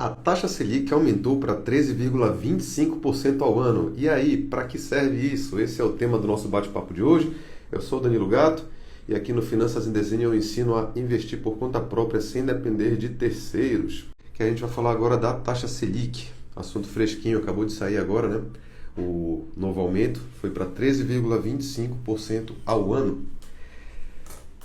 A taxa Selic aumentou para 13,25% ao ano. E aí, para que serve isso? Esse é o tema do nosso bate-papo de hoje. Eu sou o Danilo Gato e aqui no Finanças em Desenho eu ensino a investir por conta própria sem depender de terceiros. Que a gente vai falar agora da taxa Selic. Assunto fresquinho, acabou de sair agora, né? O novo aumento foi para 13,25% ao ano.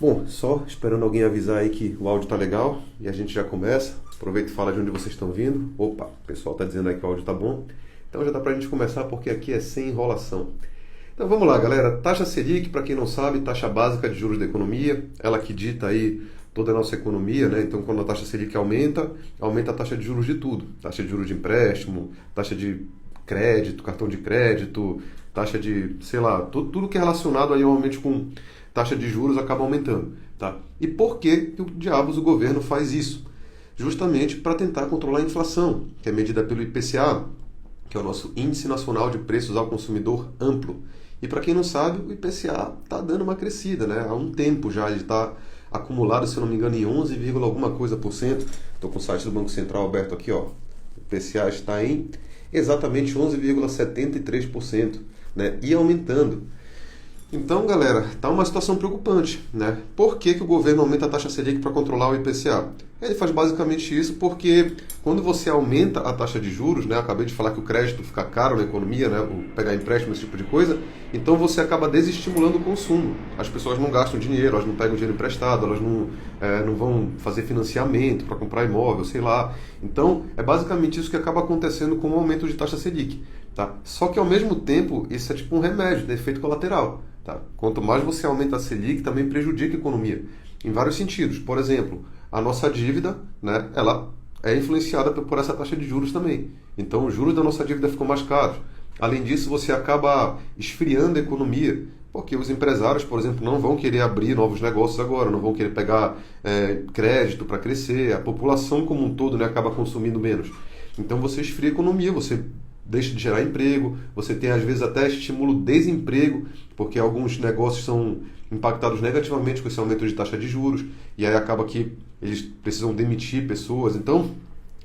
Bom, só esperando alguém avisar aí que o áudio está legal e a gente já começa. Aproveita e fala de onde vocês estão vindo. Opa, o pessoal está dizendo aí que o áudio está bom. Então já dá para a gente começar porque aqui é sem enrolação. Então vamos lá, galera. Taxa Selic, para quem não sabe, taxa básica de juros da economia. Ela que dita aí toda a nossa economia, né? Então quando a taxa Selic aumenta, aumenta a taxa de juros de tudo. Taxa de juros de empréstimo, taxa de crédito, cartão de crédito, taxa de, sei lá, tudo que é relacionado aí normalmente com taxa de juros acaba aumentando, tá? E por que o diabos o governo faz isso? Justamente para tentar controlar a inflação, que é medida pelo IPCA, que é o nosso Índice Nacional de Preços ao Consumidor Amplo. E para quem não sabe, o IPCA está dando uma crescida, né? Há um tempo já ele está acumulado, se eu não me engano, em 11, alguma coisa por cento. Estou com o site do Banco Central aberto aqui, ó. O IPCA está em exatamente 11,73%, né? E aumentando. Então, galera, está uma situação preocupante, né? Por que o governo aumenta a taxa Selic para controlar o IPCA? Ele faz basicamente isso porque quando você aumenta a taxa de juros, né? Acabei de falar que o crédito fica caro na economia, né? Pegar empréstimo, esse tipo de coisa. Então você acaba desestimulando o consumo. As pessoas não gastam dinheiro, elas não pegam dinheiro emprestado, elas não vão fazer financiamento para comprar imóvel, sei lá. Então é basicamente isso que acaba acontecendo com o aumento de taxa Selic, tá? Só que ao mesmo tempo isso é tipo um remédio, de efeito colateral. Tá? Quanto mais você aumenta a Selic, também prejudica a economia, em vários sentidos. Por exemplo, a nossa dívida, né, ela é influenciada por essa taxa de juros também. Então, os juros da nossa dívida ficam mais caros. Além disso, você acaba esfriando a economia, porque os empresários, por exemplo, não vão querer abrir novos negócios agora, não vão querer pegar crédito para crescer, a população como um todo, né, acaba consumindo menos. Então, você esfria a economia, você deixa de gerar emprego, você tem às vezes até estímulo desemprego, porque alguns negócios são impactados negativamente com esse aumento de taxa de juros, e aí acaba que eles precisam demitir pessoas. Então,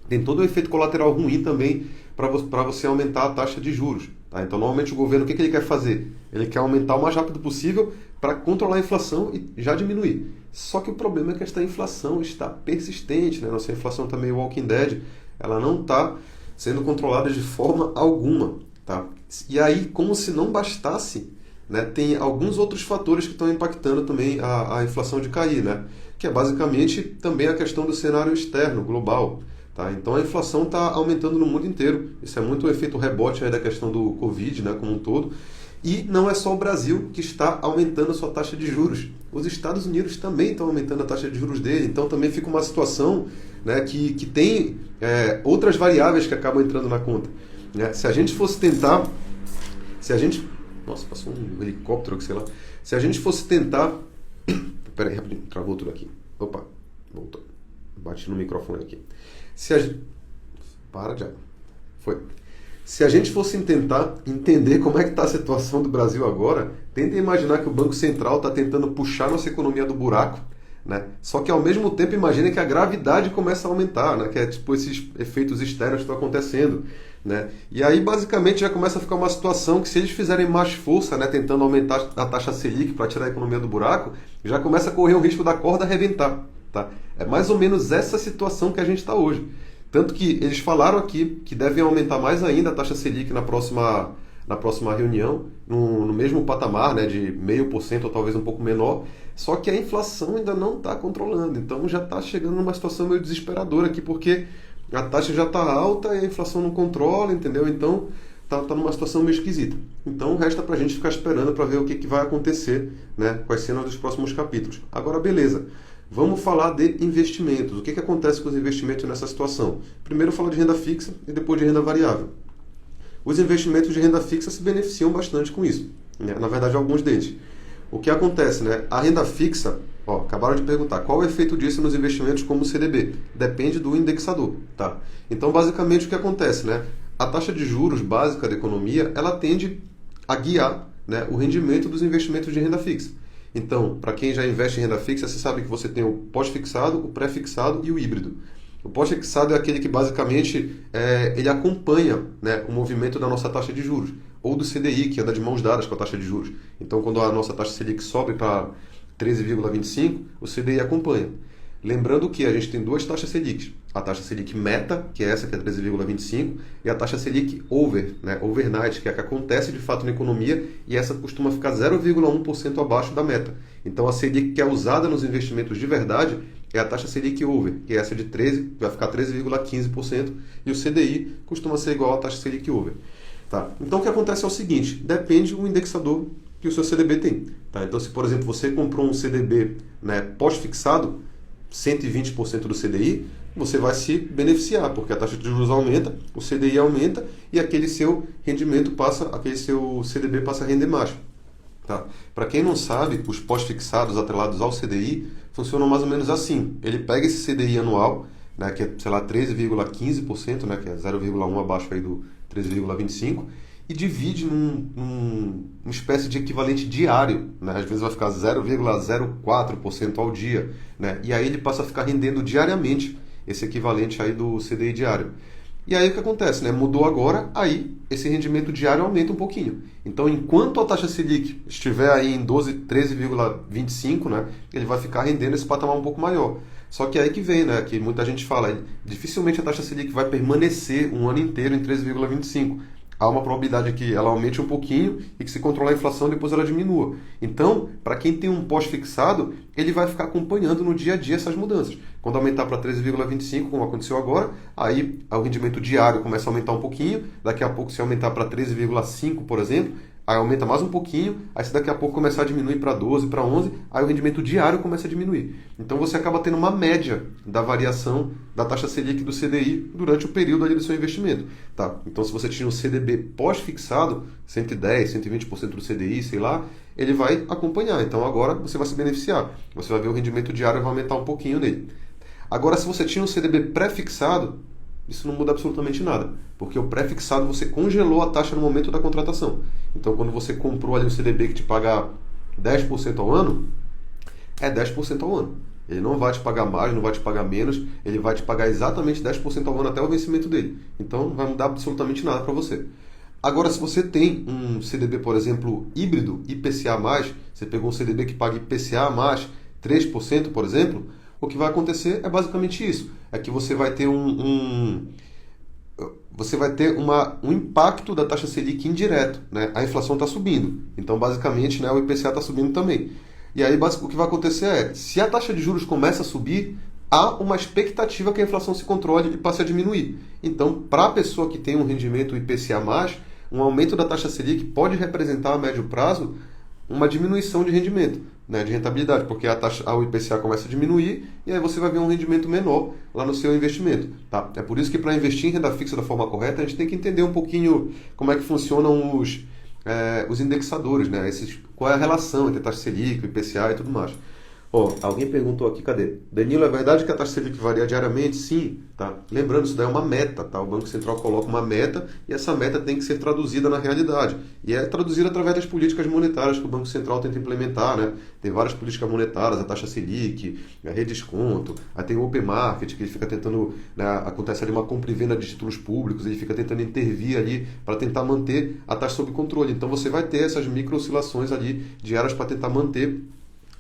tem todo um efeito colateral ruim também para você aumentar a taxa de juros. Tá? Então, normalmente o governo, o que ele quer fazer? Ele quer aumentar o mais rápido possível para controlar a inflação e já diminuir. Só que o problema é que esta inflação está persistente, né? Nossa inflação está meio Walking Dead, ela não está sendo controladas de forma alguma, tá? E aí, como se não bastasse, né, tem alguns outros fatores que estão impactando também a inflação de cair, né? Que é basicamente também a questão do cenário externo, global, tá? Então a inflação está aumentando no mundo inteiro. Isso é muito o efeito rebote aí da questão do Covid, né, como um todo. E não é só o Brasil que está aumentando a sua taxa de juros. Os Estados Unidos também estão aumentando a taxa de juros dele. Então também fica uma situação, né, que tem outras variáveis que acabam entrando na conta. Né? Se a gente fosse tentar... Nossa, passou um helicóptero aqui, sei lá. Se a gente fosse tentar... Peraí, rapidinho, travou tudo aqui. Opa, voltou. Bati no microfone aqui. Para já. Foi. Se a gente fosse tentar entender como é que está a situação do Brasil agora, tenta imaginar que o Banco Central está tentando puxar nossa economia do buraco, né? Só que ao mesmo tempo imagina que a gravidade começa a aumentar, né? Que é tipo esses efeitos externos que estão acontecendo, né? E aí basicamente já começa a ficar uma situação que se eles fizerem mais força, né, tentando aumentar a taxa Selic para tirar a economia do buraco, já começa a correr o risco da corda arrebentar, tá? É mais ou menos essa situação que a gente está hoje. Tanto que eles falaram aqui que devem aumentar mais ainda a taxa Selic na próxima reunião, no mesmo patamar, né, de 0,5% ou talvez um pouco menor, só que a inflação ainda não está controlando. Então já está chegando numa situação meio desesperadora aqui, porque a taxa já está alta e a inflação não controla, entendeu? Então está numa situação meio esquisita. Então resta para a gente ficar esperando para ver o que vai acontecer, né, com as cenas dos próximos capítulos. Agora, beleza. Vamos falar de investimentos. O que acontece com os investimentos nessa situação? Primeiro falar de renda fixa e depois de renda variável. Os investimentos de renda fixa se beneficiam bastante com isso, né? Na verdade, alguns deles. O que acontece, né? A renda fixa, ó, acabaram de perguntar, qual é o efeito disso nos investimentos como o CDB? Depende do indexador, tá? Então, basicamente, o que acontece, né? A taxa de juros básica da economia, ela tende a guiar, né, o rendimento dos investimentos de renda fixa. Então, para quem já investe em renda fixa, você sabe que você tem o pós-fixado, o pré-fixado e o híbrido. O pós-fixado é aquele que basicamente ele acompanha, né, o movimento da nossa taxa de juros, ou do CDI, que anda de mãos dadas com a taxa de juros. Então, quando a nossa taxa Selic sobe para 13,25, o CDI acompanha. Lembrando que a gente tem duas taxas Selic. A taxa Selic meta, que é essa, que é 13,25, e a taxa Selic over, né, overnight, que é a que acontece de fato na economia, e essa costuma ficar 0,1% abaixo da meta. Então, a Selic que é usada nos investimentos de verdade é a taxa Selic over, que é essa de 13, que vai ficar 13,15%, e o CDI costuma ser igual à taxa Selic over. Tá? Então, o que acontece é o seguinte, depende do indexador que o seu CDB tem. Tá? Então, se, por exemplo, você comprou um CDB, né, pós-fixado, 120% do CDI, você vai se beneficiar, porque a taxa de juros aumenta, o CDI aumenta e aquele seu rendimento passa, aquele seu CDB passa a render mais. Tá? Para quem não sabe, os pós-fixados atrelados ao CDI funcionam mais ou menos assim. Ele pega esse CDI anual, né, que é, sei lá, 13,15%, né, que é 0,1 abaixo aí do 13,25%, e divide numa espécie de equivalente diário, né? Às vezes vai ficar 0,04% ao dia, né? E aí ele passa a ficar rendendo diariamente esse equivalente aí do CDI diário. E aí o que acontece, né? Mudou agora, aí esse rendimento diário aumenta um pouquinho. Então, enquanto a taxa Selic estiver aí em 13,25, né? Ele vai ficar rendendo esse patamar um pouco maior. Só que aí que vem, né? Que muita gente fala, dificilmente a taxa Selic vai permanecer um ano inteiro em 13,25. Há uma probabilidade que ela aumente um pouquinho e que, se controlar a inflação, depois ela diminua. Então, para quem tem um pós-fixado, ele vai ficar acompanhando no dia a dia essas mudanças. Quando aumentar para 13,25, como aconteceu agora, aí o rendimento diário começa a aumentar um pouquinho. Daqui a pouco, se aumentar para 13,5, por exemplo, aí aumenta mais um pouquinho. Aí, se daqui a pouco começar a diminuir para 12, para 11, aí o rendimento diário começa a diminuir. Então, você acaba tendo uma média da variação da taxa Selic do CDI durante o período ali do seu investimento. Tá? Então, se você tinha um CDB pós-fixado, 110, 120% do CDI, sei lá, ele vai acompanhar. Então, agora você vai se beneficiar. Você vai ver o rendimento diário vai aumentar um pouquinho nele. Agora, se você tinha um CDB pré-fixado, isso não muda absolutamente nada, porque o pré-fixado você congelou a taxa no momento da contratação. Então, quando você comprou ali um CDB que te paga 10% ao ano, é 10% ao ano. Ele não vai te pagar mais, não vai te pagar menos, ele vai te pagar exatamente 10% ao ano até o vencimento dele. Então, não vai mudar absolutamente nada para você. Agora, se você tem um CDB, por exemplo, híbrido, IPCA+, você pegou um CDB que paga IPCA+, 3%, por exemplo, o que vai acontecer é basicamente isso. É que você vai ter um impacto da taxa Selic indireto, né? A inflação está subindo. Então, basicamente, né, o IPCA está subindo também. E aí, o que vai acontecer é, se a taxa de juros começa a subir, há uma expectativa que a inflação se controle e passe a diminuir. Então, para a pessoa que tem um rendimento IPCA+, um aumento da taxa Selic pode representar a médio prazo uma diminuição de rendimento, né, de rentabilidade, porque o IPCA começa a diminuir e aí você vai ver um rendimento menor lá no seu investimento. Tá? É por isso que, para investir em renda fixa da forma correta, a gente tem que entender um pouquinho como é que funcionam os indexadores, né? Qual é a relação entre a taxa Selic, o IPCA e tudo mais. Alguém perguntou aqui, cadê? Danilo, é verdade que a taxa Selic varia diariamente? Sim, tá? Lembrando, isso daí é uma meta, tá? O Banco Central coloca uma meta e essa meta tem que ser traduzida na realidade. E é traduzida através das políticas monetárias que o Banco Central tenta implementar, né? Tem várias políticas monetárias, a taxa Selic, a redesconto, aí tem o Open Market, que ele fica tentando, né, acontece ali uma compra e venda de títulos públicos, ele fica tentando intervir ali para tentar manter a taxa sob controle. Então você vai ter essas micro oscilações ali diárias para tentar manter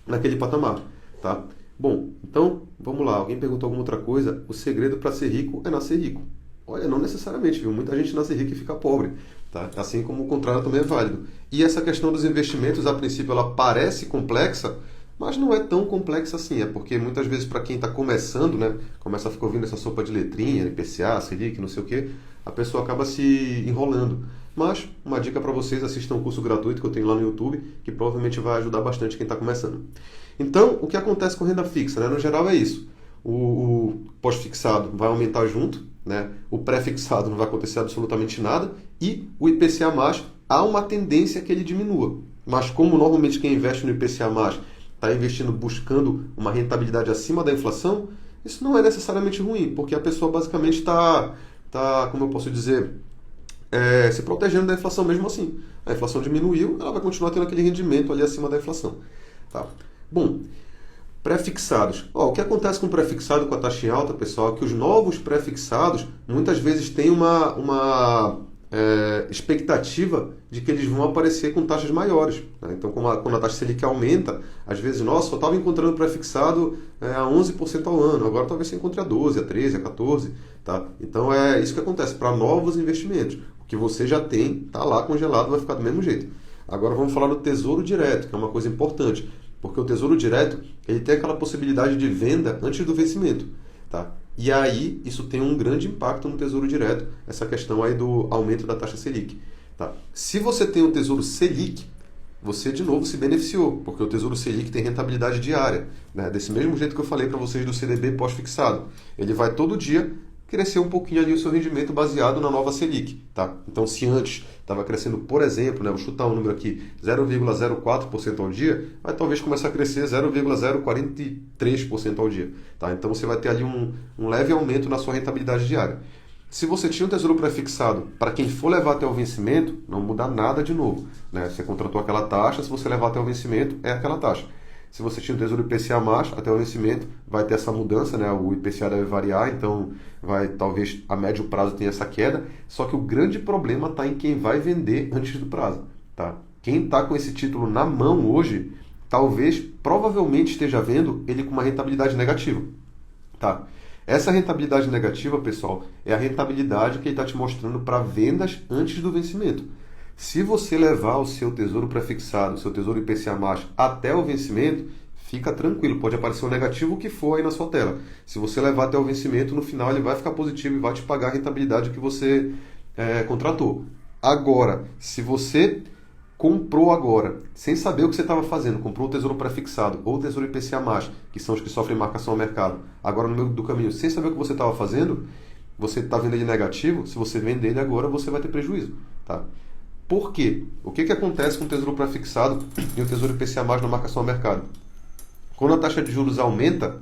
naquele patamar, tá? Bom, então, vamos lá. Alguém perguntou alguma outra coisa? O segredo para ser rico é nascer rico. Olha, não necessariamente, viu? Muita gente nasce rica e fica pobre, tá? Assim como o contrário também é válido. E essa questão dos investimentos, a princípio, ela parece complexa, mas não é tão complexa assim. É porque muitas vezes, para quem está começando, né? Começa a ficar ouvindo essa sopa de letrinha, IPCA, Selic, não sei o quê, a pessoa acaba se enrolando. Mas, uma dica para vocês, assistam um curso gratuito que eu tenho lá no YouTube, que provavelmente vai ajudar bastante quem está começando. Então, o que acontece com renda fixa, né? No geral é isso. O pós-fixado vai aumentar junto, né? O pré-fixado não vai acontecer absolutamente nada, e o IPCA+, há uma tendência que ele diminua. Mas como normalmente quem investe no IPCA+, está investindo buscando uma rentabilidade acima da inflação, isso não é necessariamente ruim, porque a pessoa basicamente está, como eu posso dizer, se protegendo da inflação mesmo assim. A inflação diminuiu, ela vai continuar tendo aquele rendimento ali acima da inflação. Tá? Bom, Pré-fixados. O que acontece com o pré-fixado com a taxa em alta, pessoal, é que os novos pré-fixados muitas vezes têm uma expectativa de que eles vão aparecer com taxas maiores. Né? Então, quando a taxa Selic aumenta, às vezes, nossa, só estava encontrando pré-fixado a 11% ao ano, agora talvez você encontre a 12%, a 13%, a 14%. Tá? Então, é isso que acontece para novos investimentos. O que você já tem, está lá congelado, vai ficar do mesmo jeito. Agora vamos falar do Tesouro Direto, que é uma coisa importante, porque o Tesouro Direto ele tem aquela possibilidade de venda antes do vencimento. Tá? E aí, isso tem um grande impacto no Tesouro Direto, essa questão aí do aumento da taxa Selic. Tá? Se você tem o Tesouro Selic, você de novo se beneficiou, porque o Tesouro Selic tem rentabilidade diária. Né? Desse mesmo jeito que eu falei para vocês do CDB pós-fixado. Ele vai todo dia crescer um pouquinho ali o seu rendimento baseado na nova Selic. Tá? Então, se antes estava crescendo, por exemplo, né, vou chutar um número aqui, 0,04% ao dia, vai talvez começar a crescer 0,043% ao dia. Tá? Então, você vai ter ali um leve aumento na sua rentabilidade diária. Se você tinha um tesouro pré-fixado, para quem for levar até o vencimento, não muda nada de novo. Né? Você contratou aquela taxa, se você levar até o vencimento, é aquela taxa. Se você tinha um tesouro IPCA+, até o vencimento, vai ter essa mudança, né? O IPCA deve variar, então talvez a médio prazo tenha essa queda. Só que o grande problema está em quem vai vender antes do prazo. Tá? Quem está com esse título na mão hoje, provavelmente esteja vendo ele com uma rentabilidade negativa. Tá? Essa rentabilidade negativa, pessoal, é a rentabilidade que ele está te mostrando para vendas antes do vencimento. Se você levar o seu tesouro pré-fixado, o seu tesouro IPCA+, até o vencimento, fica tranquilo, pode aparecer o negativo que for aí na sua tela. Se você levar até o vencimento, no final ele vai ficar positivo e vai te pagar a rentabilidade que você contratou. Agora, se você comprou agora, sem saber o que você estava fazendo, comprou o tesouro pré-fixado ou o tesouro IPCA+, que são os que sofrem marcação ao mercado, agora no meio do caminho, sem saber o que você estava fazendo, você está vendo ele negativo, se você vender ele agora, você vai ter prejuízo. Tá? Por quê? O que acontece com o tesouro pré-fixado e o tesouro IPCA+, na marcação ao mercado? Quando a taxa de juros aumenta,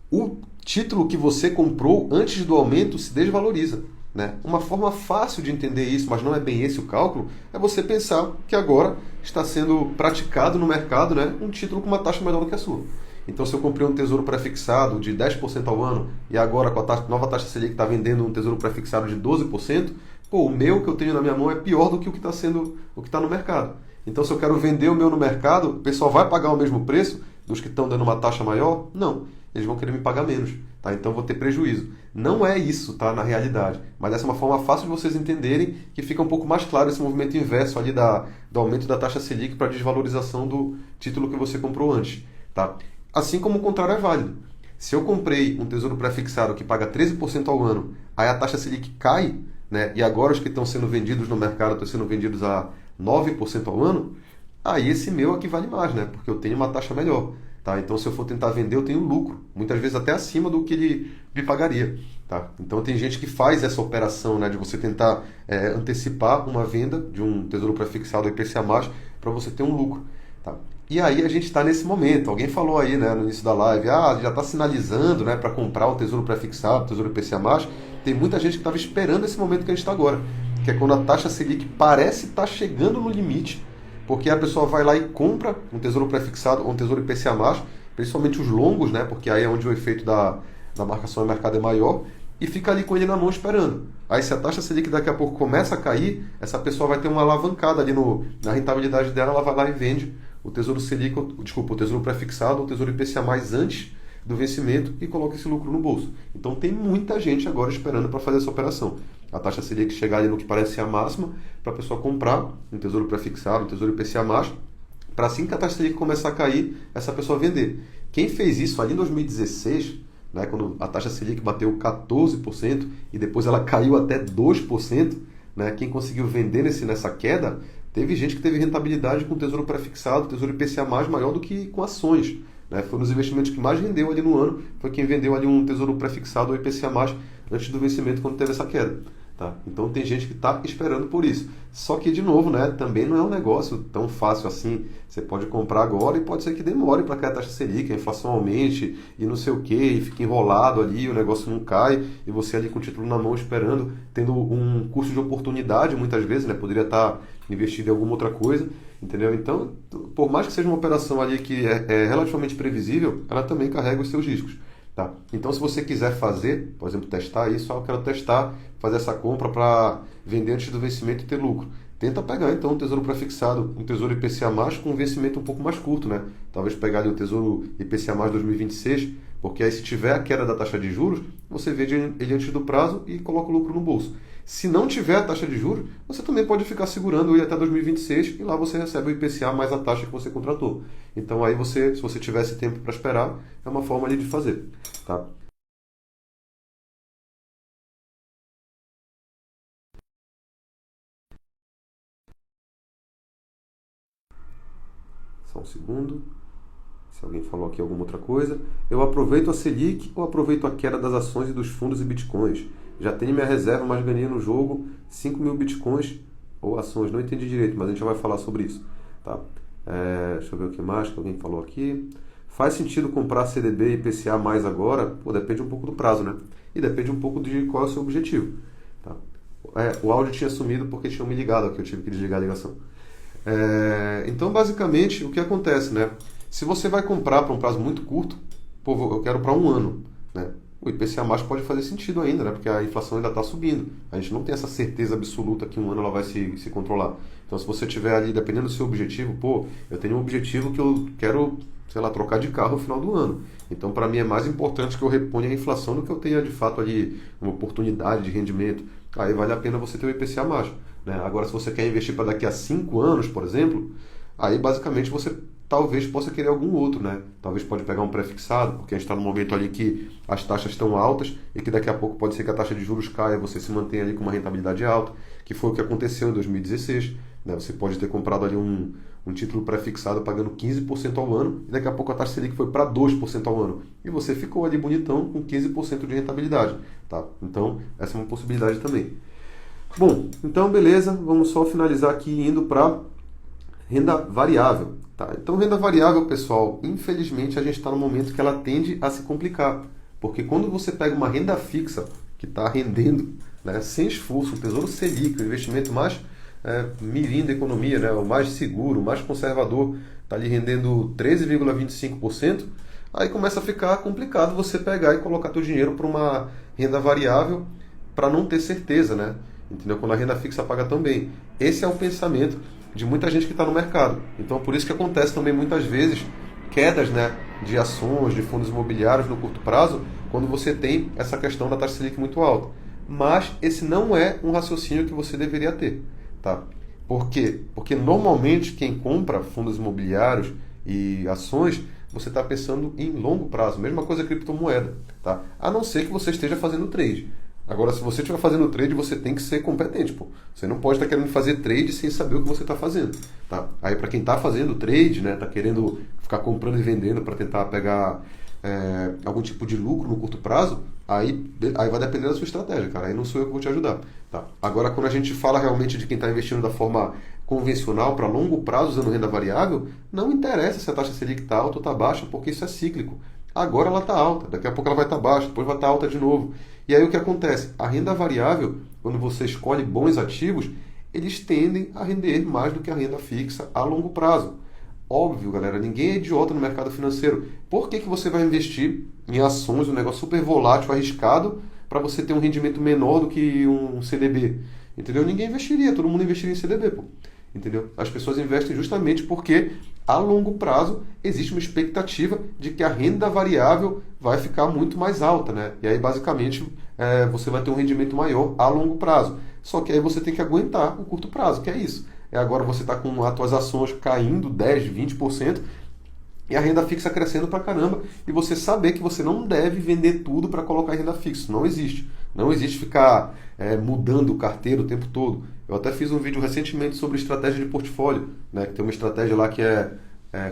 o título que você comprou antes do aumento se desvaloriza. Né? Uma forma fácil de entender isso, mas não é bem esse o cálculo, é você pensar que agora está sendo praticado no mercado, né, um título com uma taxa menor do que a sua. Então, se eu comprei um tesouro pré-fixado de 10% ao ano e agora com a nova taxa Selic está vendendo um tesouro pré-fixado de 12%, o meu que eu tenho na minha mão é pior do que o que está no mercado. Então, se eu quero vender o meu no mercado, o pessoal vai pagar o mesmo preço dos que estão dando uma taxa maior? Não, eles vão querer me pagar menos. Tá? Então, eu vou ter prejuízo. Não é isso, tá, na realidade, mas essa é uma forma fácil de vocês entenderem que fica um pouco mais claro esse movimento inverso ali do aumento da taxa Selic para a desvalorização do título que você comprou antes. Tá? Assim como o contrário é válido. Se eu comprei um tesouro pré-fixado que paga 13% ao ano, aí a taxa Selic cai, né, e agora os que estão sendo vendidos no mercado estão sendo vendidos a 9% ao ano, aí esse meu aqui vale mais, né, porque eu tenho uma taxa melhor. Tá? Então, se eu for tentar vender, eu tenho lucro, muitas vezes até acima do que ele me pagaria. Tá? Então, tem gente que faz essa operação, né, de você tentar antecipar uma venda de um tesouro pré-fixado IPCA+, para você ter um lucro. Tá? E aí a gente está nesse momento. Alguém falou aí, né, no início da live, já está sinalizando, né, para comprar o tesouro pré-fixado, o tesouro IPCA+. Tem muita gente que estava esperando esse momento que a gente está agora, que é quando a taxa Selic parece estar chegando no limite, porque a pessoa vai lá e compra um tesouro pré-fixado ou um tesouro IPCA+, principalmente os longos, né, porque aí é onde o efeito da marcação no mercado é maior, e fica ali com ele na mão esperando. Aí se a taxa Selic daqui a pouco começa a cair, essa pessoa vai ter uma alavancada ali na rentabilidade dela, ela vai lá e vende o tesouro Selic, o tesouro pré-fixado ou o tesouro IPCA+ antes do vencimento e coloca esse lucro no bolso. Então tem muita gente agora esperando para fazer essa operação. A taxa Selic chegar ali no que parece ser a máxima, para a pessoa comprar um tesouro pré-fixado, um tesouro IPCA+, para assim que a taxa Selic começar a cair, essa pessoa vender. Quem fez isso ali em 2016, né, quando a taxa Selic bateu 14% e depois ela caiu até 2%, né, quem conseguiu vender nessa queda, teve gente que teve rentabilidade com tesouro pré-fixado, tesouro IPCA+, maior do que com ações. Né? Foi nos investimentos que mais rendeu ali no ano, foi quem vendeu ali um tesouro pré-fixado ou IPCA+, antes do vencimento, quando teve essa queda. Tá? Então tem gente que está esperando por isso. Só que, de novo, né, também não é um negócio tão fácil assim. Você pode comprar agora e pode ser que demore para cair a taxa Selic, a inflação aumente e não sei o que, e fique enrolado ali, o negócio não cai, e você ali com o título na mão esperando, tendo um custo de oportunidade muitas vezes, né, poderia estar investido em alguma outra coisa, entendeu? Então, por mais que seja uma operação ali que é relativamente previsível, ela também carrega os seus riscos. Tá? Então, se você quiser fazer, por exemplo, testar isso, eu quero testar, fazer essa compra para vender antes do vencimento e ter lucro. Tenta pegar, então, um tesouro prefixado, um tesouro IPCA+, com um vencimento um pouco mais curto, né? Talvez pegar ali o tesouro IPCA+, 2026, porque aí se tiver a queda da taxa de juros, você vende ele antes do prazo e coloca o lucro no bolso. Se não tiver a taxa de juros, você também pode ficar segurando ele até 2026 e lá você recebe o IPCA mais a taxa que você contratou. Então aí você, se você tivesse tempo para esperar, é uma forma ali de fazer. Tá? Só um segundo. Se alguém falou aqui alguma outra coisa. Eu aproveito a Selic ou aproveito a queda das ações e dos fundos e bitcoins? Já tenho minha reserva, mas ganhei no jogo 5.000 bitcoins ou ações. Não entendi direito, mas a gente já vai falar sobre isso. Tá? Deixa eu ver o que mais que alguém falou aqui. Faz sentido comprar CDB e IPCA mais agora? Pô, depende um pouco do prazo, né? E depende um pouco de qual é o seu objetivo. Tá? O áudio tinha sumido porque tinham me ligado aqui, eu tive que desligar a ligação. Então, basicamente, o que acontece, né? Se você vai comprar para um prazo muito curto, pô, eu quero para um ano, né? O IPCA mais pode fazer sentido ainda, né? Porque a inflação ainda está subindo. A gente não tem essa certeza absoluta que um ano ela vai se controlar. Então, se você tiver ali, dependendo do seu objetivo, pô, eu tenho um objetivo que eu quero, sei lá, trocar de carro no final do ano. Então, para mim é mais importante que eu reponha a inflação do que eu tenha, de fato, ali uma oportunidade de rendimento. Aí vale a pena você ter o IPCA mais, né? Agora, se você quer investir para daqui a 5 anos, por exemplo, aí basicamente você talvez possa querer algum outro, né? Talvez pode pegar um pré-fixado, porque a gente está num momento ali que as taxas estão altas e que daqui a pouco pode ser que a taxa de juros caia, você se mantenha ali com uma rentabilidade alta, que foi o que aconteceu em 2016, né? Você pode ter comprado ali um título pré-fixado pagando 15% ao ano e daqui a pouco a taxa Selic foi para 2% ao ano. E você ficou ali bonitão com 15% de rentabilidade, tá? Então, essa é uma possibilidade também. Bom, então beleza, vamos só finalizar aqui indo para renda variável. Tá? Então, renda variável, pessoal, infelizmente a gente está no momento que ela tende a se complicar. Porque quando você pega uma renda fixa que está rendendo, né, sem esforço, o Tesouro Selic, o investimento mais mirim da economia, né, o mais seguro, o mais conservador, está ali rendendo 13,25%, aí começa a ficar complicado você pegar e colocar seu dinheiro para uma renda variável para não ter certeza, né? Entendeu? Quando a renda fixa paga tão bem. Esse é o pensamento de muita gente que está no mercado. Então, por isso que acontece também muitas vezes quedas, né, de ações, de fundos imobiliários no curto prazo, quando você tem essa questão da taxa Selic muito alta. Mas esse não é um raciocínio que você deveria ter. Tá? Por quê? Porque normalmente quem compra fundos imobiliários e ações, você está pensando em longo prazo. Mesma coisa criptomoeda. Tá? A não ser que você esteja fazendo trade. Agora, se você estiver fazendo trade, você tem que ser competente, pô. Você não pode estar querendo fazer trade sem saber o que você está fazendo, tá? Aí, para quem está fazendo trade, né, está querendo ficar comprando e vendendo para tentar pegar algum tipo de lucro no curto prazo, aí vai depender da sua estratégia, cara. Aí não sou eu que vou te ajudar, tá? Agora, quando a gente fala realmente de quem está investindo da forma convencional para longo prazo usando renda variável, não interessa se a taxa Selic está alta ou está baixa, porque isso é cíclico. Agora ela está alta, daqui a pouco ela vai estar baixa, depois vai estar alta de novo. E aí o que acontece? A renda variável, quando você escolhe bons ativos, eles tendem a render mais do que a renda fixa a longo prazo. Óbvio, galera, ninguém é idiota no mercado financeiro. Por que você vai investir em ações, um negócio super volátil, arriscado, para você ter um rendimento menor do que um CDB? Entendeu? Ninguém investiria, todo mundo investiria em CDB, pô. Entendeu? As pessoas investem justamente porque a longo prazo existe uma expectativa de que a renda variável vai ficar muito mais alta, né? E aí basicamente você vai ter um rendimento maior a longo prazo. Só que aí você tem que aguentar o curto prazo, que é isso. Agora você está com as suas ações caindo 10, 20% e a renda fixa crescendo pra caramba e você saber que você não deve vender tudo para colocar em renda fixa. Não existe. Não existe ficar mudando carteira o tempo todo. Eu até fiz um vídeo recentemente sobre estratégia de portfólio, né? Que tem uma estratégia lá que é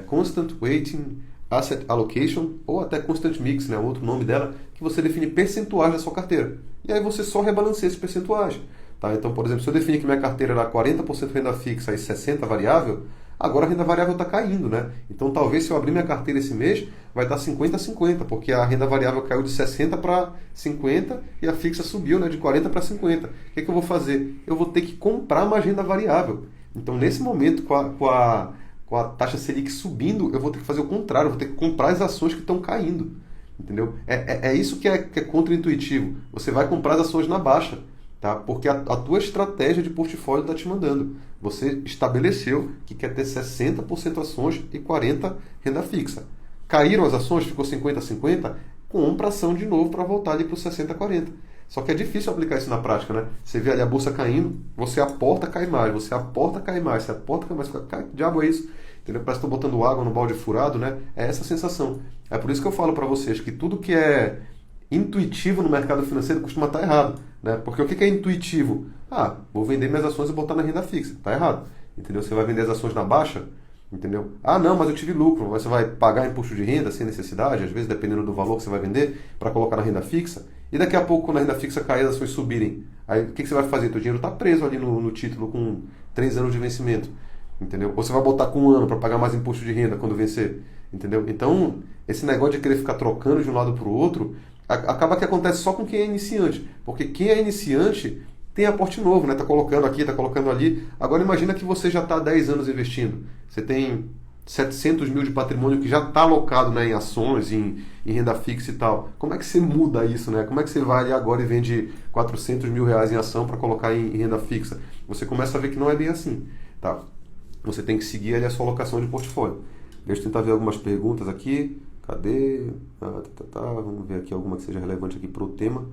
Constant Weighting Asset Allocation ou até Constant Mix, né? Outro nome dela, que você define percentuais da sua carteira. e aí você só rebalanceia esses percentuais. Tá? Então, por exemplo, se eu definir que minha carteira era 40% renda fixa e 60% variável, agora a renda variável está caindo, né? Então, talvez se eu abrir minha carteira esse mês, vai dar 50-50, porque a renda variável caiu de 60 para 50 e a fixa subiu, né, de 40 para 50. O que eu vou fazer? Eu vou ter que comprar mais renda variável. Então, nesse momento, com a taxa Selic subindo, eu vou ter que fazer o contrário, eu vou ter que comprar as ações que estão caindo. Entendeu? É isso que é contra-intuitivo. Você vai comprar as ações na baixa, tá? Porque a tua estratégia de portfólio está te mandando. Você estabeleceu que quer ter 60% ações e 40% renda fixa. Caíram as ações, ficou 50-50, compra ação de novo para voltar ali para os 60-40. Só que é difícil aplicar isso na prática, né? Você vê ali a bolsa caindo, você aporta, cai mais, você aporta, cai mais, você aporta, cai mais. Que diabo é isso? Entendeu? Parece que estou botando água no balde furado, né? É essa a sensação. É por isso que eu falo para vocês que tudo que é intuitivo no mercado financeiro costuma estar errado, né? Porque o que é intuitivo? Vou vender minhas ações e botar na renda fixa. Está errado. Entendeu? Você vai vender as ações na baixa, entendeu? Não, mas eu tive lucro. Você vai pagar imposto de renda sem necessidade, às vezes dependendo do valor que você vai vender, para colocar na renda fixa. E daqui a pouco, quando a renda fixa cair, as ações subirem, aí o que você vai fazer? Teu dinheiro está preso ali no título com 3 anos de vencimento, entendeu? Ou você vai botar com 1 ano para pagar mais imposto de renda quando vencer, entendeu? Então, esse negócio de querer ficar trocando de um lado para o outro, acaba que acontece só com quem é iniciante, porque quem é iniciante tem aporte novo, né? Tá colocando aqui, tá colocando ali. Agora imagina que você já está há 10 anos investindo, você tem 700 mil de patrimônio que já está alocado, né, em ações, em renda fixa e tal. Como é que você muda isso, né? Como é que você vai ali agora e vende 400 mil reais em ação para colocar em renda fixa? Você começa a ver que não é bem assim, tá? Você tem que seguir ali a sua alocação de portfólio. Deixa eu tentar ver algumas perguntas aqui. Cadê? Vamos ver aqui alguma que seja relevante aqui para o tema.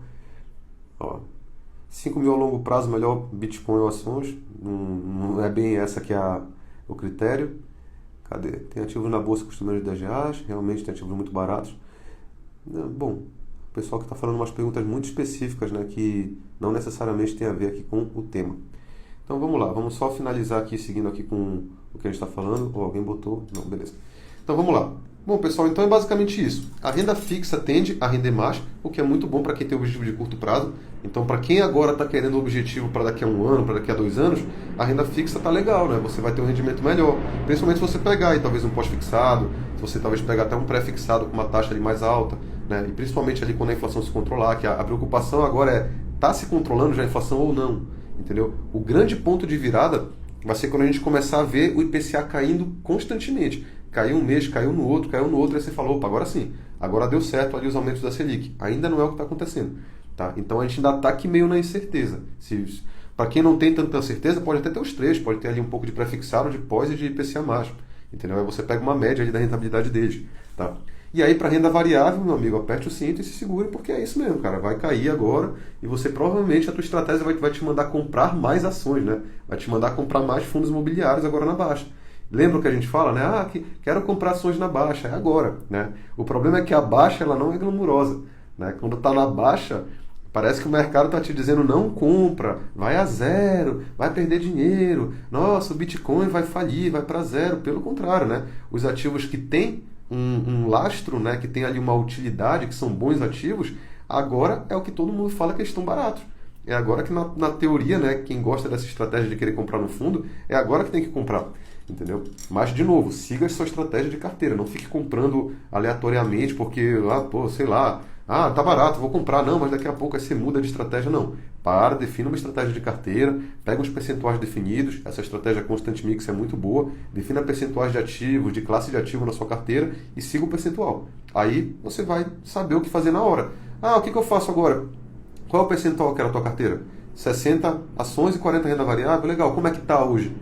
5 mil a longo prazo, melhor Bitcoin ou ações? Não é bem essa que é o critério. Cadê? Tem ativos na bolsa custando de 10 reais, realmente tem ativos muito baratos. Bom, o pessoal que está falando umas perguntas muito específicas, né, que não necessariamente tem a ver aqui com o tema. Então vamos lá, vamos só finalizar aqui, seguindo aqui com o que a gente está falando. Alguém botou? Não, beleza. Então vamos lá. Bom, pessoal, então é basicamente isso. A renda fixa tende a render mais, o que é muito bom para quem tem objetivo de curto prazo. Então, para quem agora está querendo o objetivo para daqui a 1 ano, para daqui a 2 anos, a renda fixa está legal, né? Você vai ter um rendimento melhor. Principalmente se você pegar aí, talvez um pós-fixado, se você talvez pegar até um pré-fixado com uma taxa ali mais alta, né? E principalmente ali quando a inflação se controlar, que a preocupação agora é, está se controlando já a inflação ou não? Entendeu? O grande ponto de virada vai ser quando a gente começar a ver o IPCA caindo constantemente. Caiu um mês, caiu no outro, aí você falou, opa, agora sim, agora deu certo ali os aumentos da Selic. Ainda não é o que está acontecendo. Tá? Então a gente ainda está aqui meio na incerteza. Para quem não tem tanta certeza, pode até ter os três, pode ter ali um pouco de pré-fixado, de pós e de IPCA+. Entendeu? Aí você pega uma média ali da rentabilidade deles. Tá? E aí para renda variável, meu amigo, aperte o cinto e se segure, porque é isso mesmo, cara. Vai cair agora e você provavelmente, a tua estratégia vai te mandar comprar mais ações, né? Vai te mandar comprar mais fundos imobiliários agora na baixa. Lembra o que a gente fala, né? Quero comprar ações na baixa, é agora, né? O problema é que a baixa ela não é glamurosa, né? Quando está na baixa, parece que o mercado está te dizendo não compra, vai a zero, vai perder dinheiro, nossa, o Bitcoin vai falir, vai para zero. Pelo contrário, né? Os ativos que têm um lastro, né? Que tem ali uma utilidade, que são bons ativos, agora é o que todo mundo fala que eles estão baratos. É agora que na teoria, né? Quem gosta dessa estratégia de querer comprar no fundo, é agora que tem que comprar. Entendeu? Mas, de novo, siga a sua estratégia de carteira. Não fique comprando aleatoriamente porque, sei lá, tá barato, vou comprar. Não, mas daqui a pouco aí você muda de estratégia. Não. Defina uma estratégia de carteira, pega uns percentuais definidos. Essa estratégia Constant Mix é muito boa. Defina percentuais de ativos, de classe de ativo na sua carteira e siga o percentual. Aí você vai saber o que fazer na hora. O que eu faço agora? Qual é o percentual que era a tua carteira? 60 ações e 40 renda variável? Legal, como é que está hoje?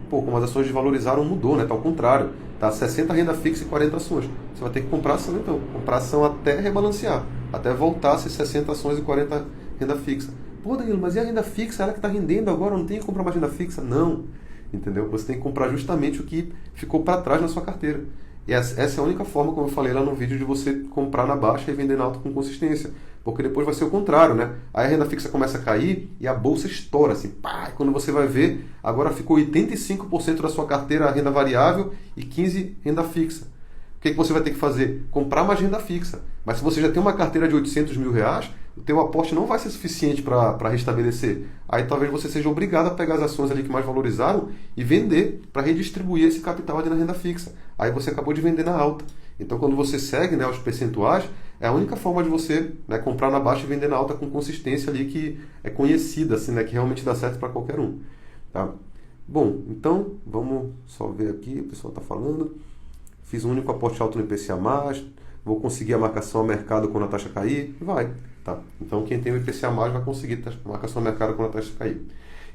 Como as ações desvalorizaram, mudou, né? Tá ao contrário. Tá 60 renda fixa e 40 ações. Você vai ter que comprar ação, então. Comprar ação até rebalancear. Até voltar a ser 60 ações e 40 renda fixa. Danilo, mas e a renda fixa? Ela que está rendendo agora, eu não tenho que comprar mais renda fixa? Não. Entendeu? Você tem que comprar justamente o que ficou para trás na sua carteira. E essa é a única forma, como eu falei lá no vídeo, de você comprar na baixa e vender na alta com consistência. Porque depois vai ser o contrário, né? Aí a renda fixa começa a cair e a bolsa estoura, assim, pá! E quando você vai ver, agora ficou 85% da sua carteira renda variável e 15% renda fixa. O que você vai ter que fazer? Comprar mais renda fixa. Mas se você já tem uma carteira de 800 mil reais, o teu aporte não vai ser suficiente para restabelecer. Aí talvez você seja obrigado a pegar as ações ali que mais valorizaram e vender para redistribuir esse capital ali na renda fixa. Aí você acabou de vender na alta. Então quando você segue, né, os percentuais, é a única forma de você, né, comprar na baixa e vender na alta com consistência ali que é conhecida, assim, né, que realmente dá certo para qualquer um. Tá? Bom, então vamos só ver aqui, o pessoal está falando. Fiz um único aporte alto no IPCA+, vou conseguir a marcação a mercado quando a taxa cair? Vai. Tá? Então quem tem o IPCA+, vai conseguir a marcação a mercado quando a taxa cair.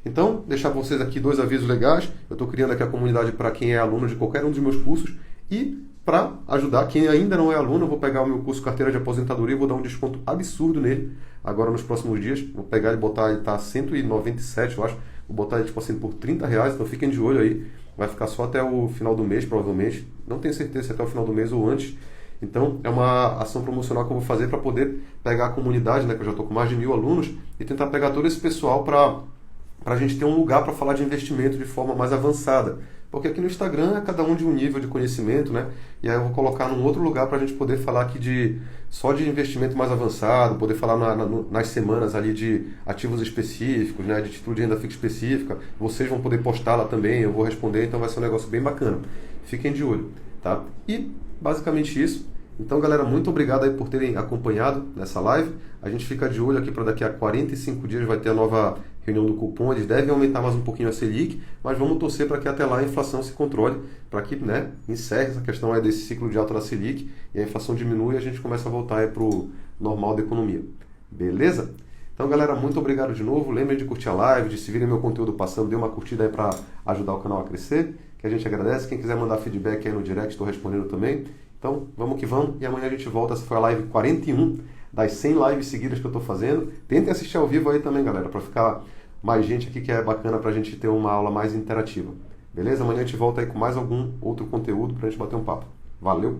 Então, deixar para vocês aqui 2 avisos legais. Eu estou criando aqui a comunidade para quem é aluno de qualquer um dos meus cursos e para ajudar quem ainda não é aluno, eu vou pegar o meu curso Carteira de Aposentadoria e vou dar um desconto absurdo nele agora nos próximos dias. Vou pegar e botar, ele está 197, eu acho. Vou botar ele tipo assim por R$30, então fiquem de olho aí. Vai ficar só até o final do mês, provavelmente. Não tenho certeza se até o final do mês ou antes. Então, é uma ação promocional que eu vou fazer para poder pegar a comunidade, né, que eu já estou com mais de 1.000 alunos, e tentar pegar todo esse pessoal para a gente ter um lugar para falar de investimento de forma mais avançada. Porque aqui no Instagram é cada um de um nível de conhecimento, né? E aí eu vou colocar num outro lugar para a gente poder falar aqui só de investimento mais avançado, poder falar nas semanas ali de ativos específicos, né? De título de renda fixa específica. Vocês vão poder postar lá também, eu vou responder, então vai ser um negócio bem bacana. Fiquem de olho, tá? E basicamente isso. Então, galera, muito obrigado aí por terem acompanhado nessa live. A gente fica de olho aqui para daqui a 45 dias vai ter a nova reunião do cupom. Eles devem aumentar mais um pouquinho a Selic, mas vamos torcer para que até lá a inflação se controle, para que, né, encerre essa questão aí desse ciclo de alta da Selic e a inflação diminui e a gente começa a voltar para o normal da economia. Beleza? Então, galera, muito obrigado de novo. Lembrem de curtir a live, de se virem meu conteúdo passando, dê uma curtida aí para ajudar o canal a crescer, que a gente agradece. Quem quiser mandar feedback aí no direct, estou respondendo também. Então, vamos que vamos. E amanhã a gente volta. Essa foi a live 41 das 100 lives seguidas que eu estou fazendo. Tentem assistir ao vivo aí também, galera, para ficar mais gente aqui, que é bacana para a gente ter uma aula mais interativa. Beleza? Amanhã a gente volta aí com mais algum outro conteúdo para a gente bater um papo. Valeu!